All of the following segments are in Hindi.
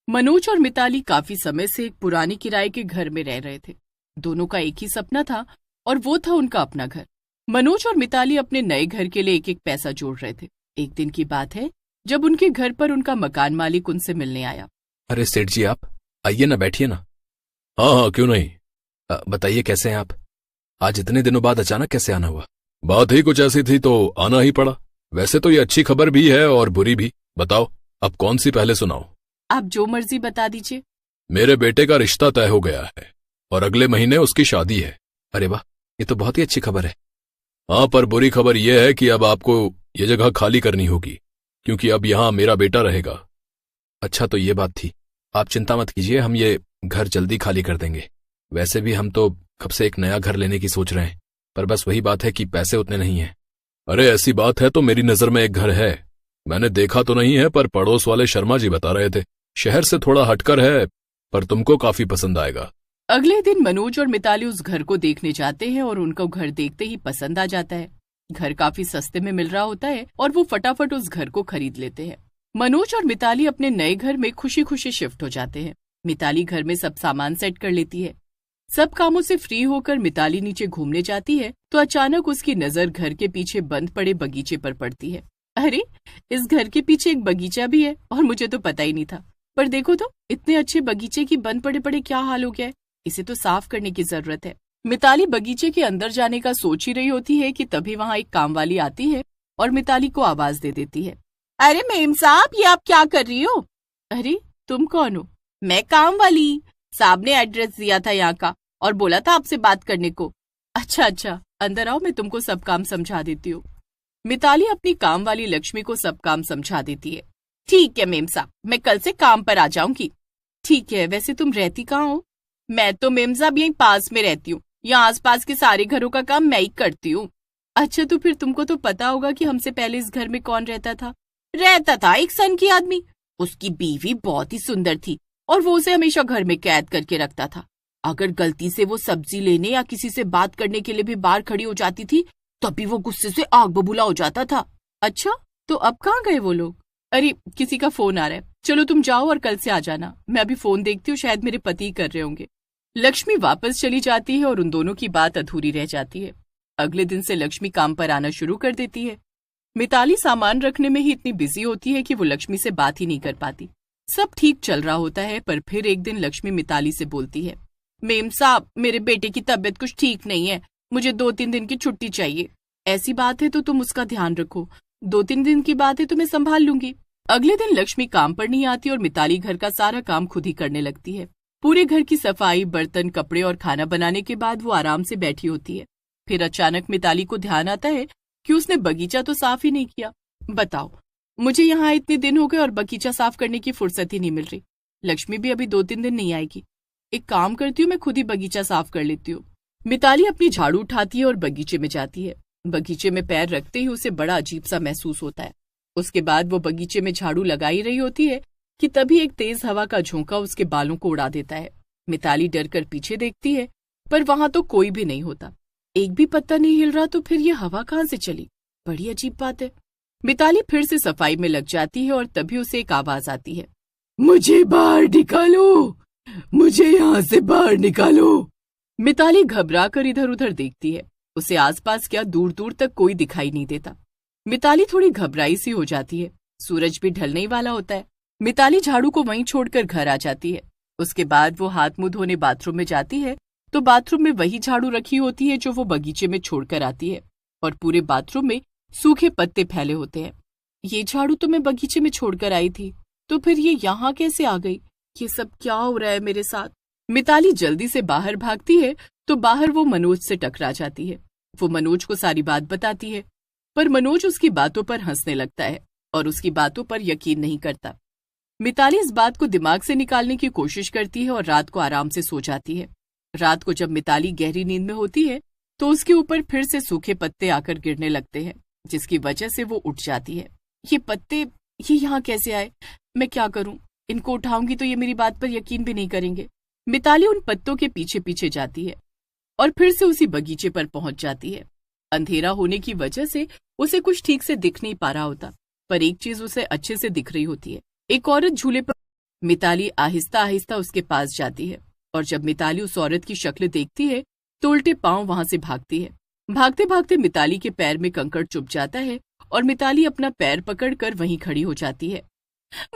मनोज और मिताली काफी समय से एक पुराने किराए के घर में रह रहे थे। दोनों का एक ही सपना था और वो था उनका अपना घर। मनोज और मिताली अपने नए घर के लिए एक एक पैसा जोड़ रहे थे। एक दिन की बात है जब उनके घर पर उनका मकान मालिक उनसे मिलने आया। अरे सेठ जी, आप आइए ना, बैठिए ना। हाँ हाँ, क्यों नहीं। बताइए कैसे हैं आप? आज इतने दिनों बाद अचानक कैसे आना हुआ? बात ही कुछ ऐसी थी तो आना ही पड़ा। वैसे तो ये अच्छी खबर भी है और बुरी भी। बताओ अब कौन सी पहले सुनाओ? आप जो मर्जी बता दीजिए। मेरे बेटे का रिश्ता तय हो गया है और अगले महीने उसकी शादी है। अरे वाह, ये तो बहुत ही अच्छी खबर है। हाँ, पर बुरी खबर यह है कि अब आपको ये जगह खाली करनी होगी, क्योंकि अब यहाँ मेरा बेटा रहेगा। अच्छा, तो ये बात थी। आप चिंता मत कीजिए, हम ये घर जल्दी खाली कर देंगे। वैसे भी हम तो कब से एक नया घर लेने की सोच रहे हैं, पर बस वही बात है कि पैसे उतने नहीं हैं। अरे ऐसी बात है तो मेरी नजर में एक घर है। मैंने देखा तो नहीं है, पर पड़ोस वाले शर्मा जी बता रहे थे। शहर से थोड़ा हटकर है, पर तुमको काफी पसंद आएगा। अगले दिन मनोज और मिताली उस घर को देखने जाते हैं और उनको घर देखते ही पसंद आ जाता है। घर काफी सस्ते में मिल रहा होता है और वो फटाफट उस घर को खरीद लेते हैं। मनोज और मिताली अपने नए घर में खुशी खुशी शिफ्ट हो जाते हैं। मिताली घर में सब सामान सेट कर लेती है। सब कामों से फ्री होकर मिताली नीचे घूमने जाती है तो अचानक उसकी नजर घर के पीछे बंद पड़े बगीचे पर पड़ती है। अरे, इस घर के पीछे एक बगीचा भी है और मुझे तो पता ही नहीं था। पर देखो तो, इतने अच्छे बगीचे की बंद पड़े पड़े क्या हाल हो गया है। इसे तो साफ करने की जरूरत है। मिताली बगीचे के अंदर जाने का सोच ही रही होती है कि तभी वहाँ एक काम वाली आती है और मिताली को आवाज दे देती है। अरे मेम साहब, ये आप क्या कर रही हो? अरे, तुम कौन हो? मैं काम वाली। साहब ने एड्रेस दिया था यहाँ का और बोला था आपसे बात करने को। अच्छा अच्छा, अंदर आओ, मैं तुमको सब काम समझा देती हूँ। मिताली अपनी काम वाली लक्ष्मी को सब काम समझा देती है। ठीक है मेम साहब, मैं कल से काम पर आ जाऊंगी। ठीक है, वैसे तुम रहती कहाँ हो? मैं तो मेम साहब यहीं पास में रहती हूँ। यहाँ आसपास के सारे घरों का काम मैं ही करती हूँ। अच्छा, तो फिर तुमको तो पता होगा कि हमसे पहले इस घर में कौन रहता था? रहता था एक सन की आदमी। उसकी बीवी बहुत ही सुंदर थी और वो उसे हमेशा घर में कैद करके रखता था। अगर गलती से वो सब्जी लेने या किसी से बात करने के लिए भी बाहर खड़ी हो जाती थी तभी वो गुस्से से आग बबूला हो जाता था। अच्छा, तो अब कहाँ गए वो लोग? अरे, किसी का फोन आ रहा है। चलो तुम जाओ और कल से आ जाना। मैं अभी फोन देखती हूँ, शायद मेरे पति कर रहे होंगे। लक्ष्मी वापस चली जाती है और उन दोनों की बात अधूरी रह जाती है। अगले दिन से लक्ष्मी काम पर आना शुरू कर देती है। मिताली सामान रखने में ही इतनी बिजी होती है कि वो लक्ष्मी से बात ही नहीं कर पाती। सब ठीक चल रहा होता है, पर फिर एक दिन लक्ष्मी मिताली से बोलती है। मेम साहब, मेरे बेटे की तबीयत कुछ ठीक नहीं है। मुझे 2-3 दिन की छुट्टी चाहिए। ऐसी बात है तो तुम उसका ध्यान रखो। 2-3 दिन की बात है तो मैं संभाल लूंगी। अगले दिन लक्ष्मी काम पर नहीं आती और मिताली घर का सारा काम खुद ही करने लगती है। पूरे घर की सफाई, बर्तन, कपड़े और खाना बनाने के बाद वो आराम से बैठी होती है। फिर अचानक मिताली को ध्यान आता है कि उसने बगीचा तो साफ ही नहीं किया। बताओ, मुझे यहाँ इतने दिन हो गए और बगीचा साफ करने की फुर्सत ही नहीं मिल रही। लक्ष्मी भी अभी 2-3 दिन नहीं आएगी। एक काम करती हूँ, मैं खुद ही बगीचा साफ कर लेती हूँ। मिताली अपनी झाड़ू उठाती है और बगीचे में जाती है। बगीचे में पैर रखते ही उसे बड़ा अजीब सा महसूस होता है। उसके बाद वो बगीचे में झाड़ू लगा ही रही होती है कि तभी एक तेज हवा का झोंका उसके बालों को उड़ा देता है। मिताली डर कर पीछे देखती है, पर वहां तो कोई भी नहीं होता। एक भी पत्ता नहीं हिल रहा, तो फिर ये हवा कहाँ से चली? बड़ी अजीब बात है। मिताली फिर से सफाई में लग जाती है और तभी उसे एक आवाज आती है। मुझे बाहर निकालो, मुझे यहाँ से बाहर निकालो। मिताली घबरा कर इधर उधर देखती है। उसे आसपास क्या, दूर दूर तक कोई दिखाई नहीं देता। मिताली थोड़ी घबराई सी हो जाती है। सूरज भी ढलने ही वाला होता है। मिताली झाड़ू को वहीं छोड़कर घर आ जाती है। उसके बाद वो हाथ मुंह धोने बाथरूम में जाती है तो बाथरूम में वही झाड़ू रखी होती है जो वो बगीचे में छोड़कर आती है और पूरे बाथरूम में सूखे पत्ते फैले होते हैं। ये झाड़ू तो मैं बगीचे में छोड़कर आई थी, तो फिर ये यहाँ कैसे आ गई? ये सब क्या हो रहा है मेरे साथ? मिताली जल्दी से बाहर भागती है तो बाहर वो मनोज से टकरा जाती है। वो मनोज को सारी बात बताती है, पर मनोज उसकी बातों पर हंसने लगता है और उसकी बातों पर यकीन नहीं करता। मिताली इस बात को दिमाग से निकालने की कोशिश करती है और रात को आराम से सो जाती है। रात को जब मिताली गहरी नींद में होती है तो उसके ऊपर फिर से सूखे पत्ते आकर गिरने लगते हैं, जिसकी वजह से वो उठ जाती है। ये पत्ते, ये यहाँ कैसे आए? मैं क्या करूं? इनको उठाऊंगी तो ये मेरी बात पर यकीन भी नहीं करेंगे। मिताली उन पत्तों के पीछे पीछे जाती है और फिर से उसी बगीचे पर पहुंच जाती है। अंधेरा होने की वजह से उसे कुछ ठीक से दिख नहीं पा रहा होता, पर एक चीज उसे अच्छे से दिख रही होती है। एक औरत झूले पर मिताली आहिस्ता आहिस्ता उसके पास जाती है और जब मिताली उस औरत की शक्ल देखती है तो उल्टे पांव वहां से भागती है। भागते भागते मिताली के पैर में कंकड़ चुभ जाता है और मिताली अपना पैर पकड़कर वहीं खड़ी हो जाती है।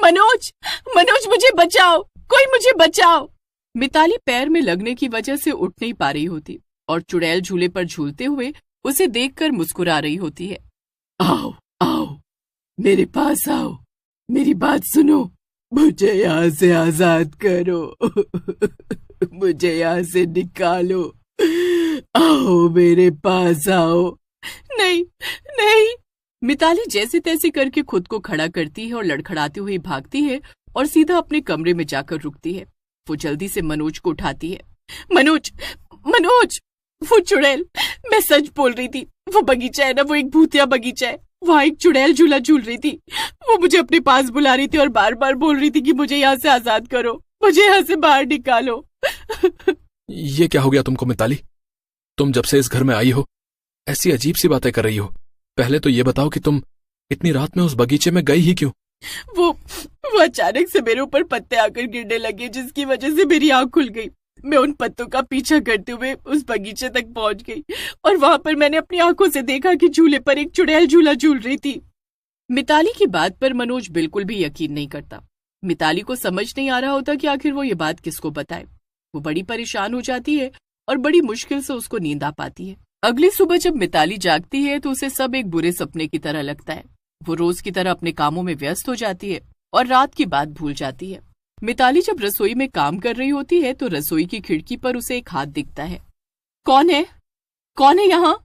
मनोज, मनोज मुझे बचाओ, कोई मुझे बचाओ। मिताली पैर में लगने की वजह से उठ नहीं पा रही होती और चुड़ैल झूले पर झूलते हुए उसे देखकर मुस्कुरा रही होती है। आओ आओ, मेरे पास आओ, मेरी बात सुनो, मुझे यहाँ से आजाद करो, मुझे यहाँ से निकालो, आओ मेरे पास आओ। नहीं नहीं। मिताली जैसे तैसे करके खुद को खड़ा करती है और लड़खड़ाती हुई भागती है और सीधा अपने कमरे में जाकर रुकती है। वो जल्दी से मनोज को उठाती है। मनोज, मनोज, वो चुड़ैल, मैं सच बोल रही थी, वो बगीचा है ना, वो एक भूतिया बगीचा है, वहाँ एक चुड़ैल झूला झूल रही थी, वो मुझे अपने पास बुला रही थी और बार बार बोल रही थी कि मुझे यहाँ से आजाद करो, मुझे यहाँ से बाहर निकालो। ये क्या हो गया तुमको मिताली? तुम जब से इस घर में आई हो ऐसी अजीब सी बातें कर रही हो। पहले तो ये बताओ कि तुम इतनी रात में उस बगीचे में गई ही क्यों? वो अचानक से मेरे ऊपर पत्ते आकर गिरने लगे, जिसकी वजह से मेरी आंख खुल गई। मैं उन पत्तों का पीछा करते हुए उस बगीचे तक पहुंच गई और वहां पर मैंने अपनी आंखों से देखा कि झूले पर एक चुड़ैल झूला झूल रही थी। मिताली की बात पर मनोज बिल्कुल भी यकीन नहीं करता। मिताली को समझ नहीं आ रहा होता कि आखिर वो ये बात किसको बताए। वो बड़ी परेशान हो जाती है और बड़ी मुश्किल से उसको नींद आ पाती है। अगली सुबह जब मिताली जागती है तो उसे सब एक बुरे सपने की तरह लगता है। वो रोज की तरह अपने कामों में व्यस्त हो जाती है और रात की बात भूल जाती है। मिताली जब रसोई में काम कर रही होती है तो रसोई की खिड़की पर उसे एक हाथ दिखता है। कौन है? कौन है यहाँ?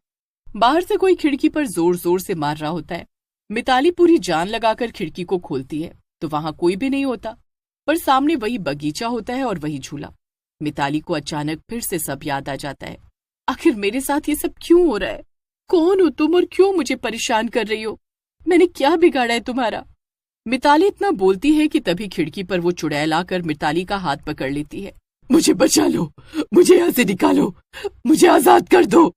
बाहर से कोई खिड़की पर जोर जोर से मार रहा होता है। मिताली पूरी जान लगाकर खिड़की को खोलती है तो वहां कोई भी नहीं होता, पर सामने वही बगीचा होता है और वही झूला। मिताली को अचानक फिर से सब याद आ जाता है। आखिर मेरे साथ ये सब क्यों हो रहा है? कौन हो तुम और क्यों मुझे परेशान कर रही हो? मैंने क्या बिगाड़ा है तुम्हारा? मिताली इतना बोलती है कि तभी खिड़की पर वो चुड़ैल आकर मिताली का हाथ पकड़ लेती है। मुझे बचा लो, मुझे यहाँ से निकालो, मुझे आजाद कर दो,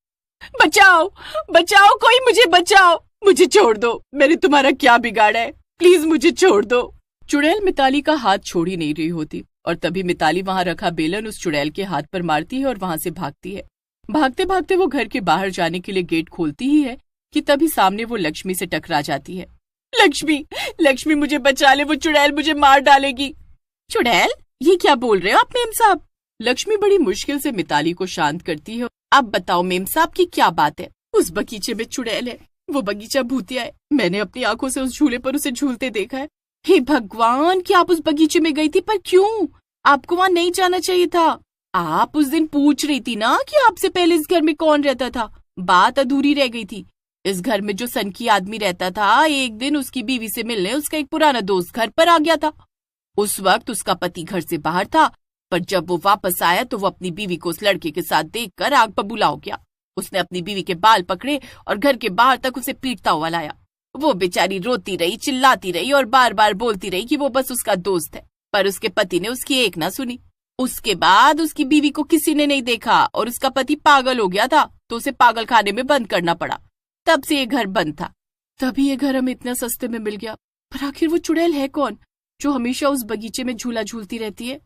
बचाओ बचाओ, कोई मुझे बचाओ, मुझे छोड़ दो, मैंने तुम्हारा क्या बिगाड़ा है, प्लीज मुझे छोड़ दो। चुड़ैल मिताली का हाथ छोड़ ही नहीं रही होती और तभी मिताली वहां रखा बेलन उस चुड़ैल के हाथ पर मारती है और वहां से भागती है। भागते भागते वो घर के बाहर जाने के लिए गेट खोलती ही है कि तभी सामने वो लक्ष्मी से टकरा जाती है। लक्ष्मी, लक्ष्मी मुझे बचा ले, वो चुड़ैल मुझे मार डालेगी। चुड़ैल? ये क्या बोल रहे हो आप मेम साहब? लक्ष्मी बड़ी मुश्किल से मिताली को शांत करती है। अब बताओ मेम साहब की क्या बात है? उस बगीचे में चुड़ैल है, वो बगीचा भूतिया है, मैंने अपनी आंखों से उस झूले पर उसे झूलते देखा है। हे भगवान, क्या आप उस बगीचे में गई थी? पर क्यों? आपको वहाँ नहीं जाना चाहिए था। आप उस दिन पूछ रही थी ना कि आपसे पहले इस घर में कौन रहता था। बात अधूरी रह गई थी। इस घर में जो सनकी आदमी रहता था, एक दिन उसकी बीवी से मिलने उसका एक पुराना दोस्त घर पर आ गया था। उस वक्त उसका पति घर से बाहर था, पर जब वो वापस आया तो वो अपनी बीवी को उस लड़के के साथ देखकर आग बबूला हो गया। उसने अपनी बीवी के बाल पकड़े और घर के बाहर तक उसे पीटता हुआ लाया। वो बेचारी रोती रही, चिल्लाती रही और बार बार बोलती रही कि वो बस उसका दोस्त है, पर उसके पति ने उसकी एक ना सुनी। उसके बाद उसकी बीवी को किसी ने नहीं देखा और उसका पति पागल हो गया था, तो उसे पागल खाने में बंद करना पड़ा। तब से ये घर बंद था। तभी ये घर हमें इतना सस्ते में मिल गया। पर आखिर वो चुड़ैल है कौन जो हमेशा उस बगीचे में झूला झूलती रहती है?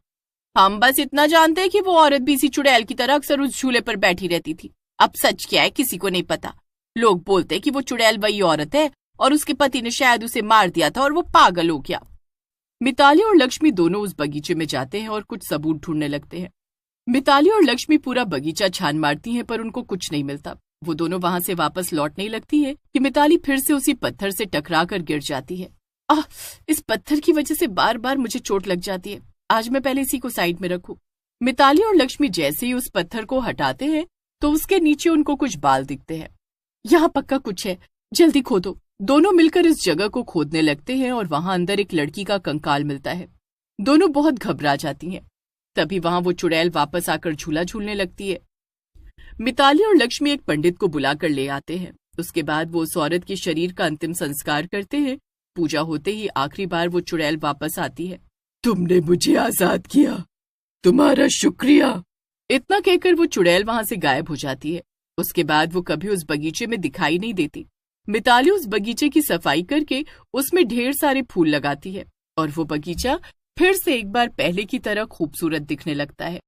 हम बस इतना जानते हैं कि वो औरत भी इसी चुड़ैल की तरह अक्सर उस झूले पर बैठी रहती थी। अब सच क्या है किसी को नहीं पता। लोग बोलते हैं कि वो चुड़ैल वही औरत है और उसके पति ने शायद उसे मार दिया था और वो पागल हो गया। मिताली और लक्ष्मी दोनों उस बगीचे में जाते हैं और कुछ सबूत ढूंढने लगते हैं। मिताली और लक्ष्मी पूरा बगीचा छान मारती हैं, पर उनको कुछ नहीं मिलता। वो दोनों वहां से वापस लौटने लगती है कि मिताली फिर से उसी पत्थर से टकरा कर गिर जाती है। इस पत्थर की वजह से बार बार मुझे चोट लग जाती है। आज मैं पहले इसी को साइड में रखूं। मिताली और लक्ष्मी जैसे ही उस पत्थर को हटाते हैं तो उसके नीचे उनको कुछ बाल दिखते हैं। यहाँ पक्का कुछ है, जल्दी खोदो। दोनों मिलकर इस जगह को खोदने लगते हैं और वहां अंदर एक लड़की का कंकाल मिलता है। दोनों बहुत घबरा जाती हैं। तभी वहां वो चुड़ैल वापस आकर झूला झूलने लगती है। मिताली और लक्ष्मी एक पंडित को बुलाकर ले आते हैं। उसके बाद वो उस औरत के शरीर का अंतिम संस्कार करते हैं। पूजा होते ही आखिरी बार वो चुड़ैल वापस आती है। तुमने मुझे आजाद किया, तुम्हारा शुक्रिया। इतना कहकर वो चुड़ैल वहां से गायब हो जाती है। उसके बाद वो कभी उस बगीचे में दिखाई नहीं देती। मिताली उस बगीचे की सफाई करके उसमें ढेर सारे फूल लगाती है और वो बगीचा फिर से एक बार पहले की तरह खूबसूरत दिखने लगता है।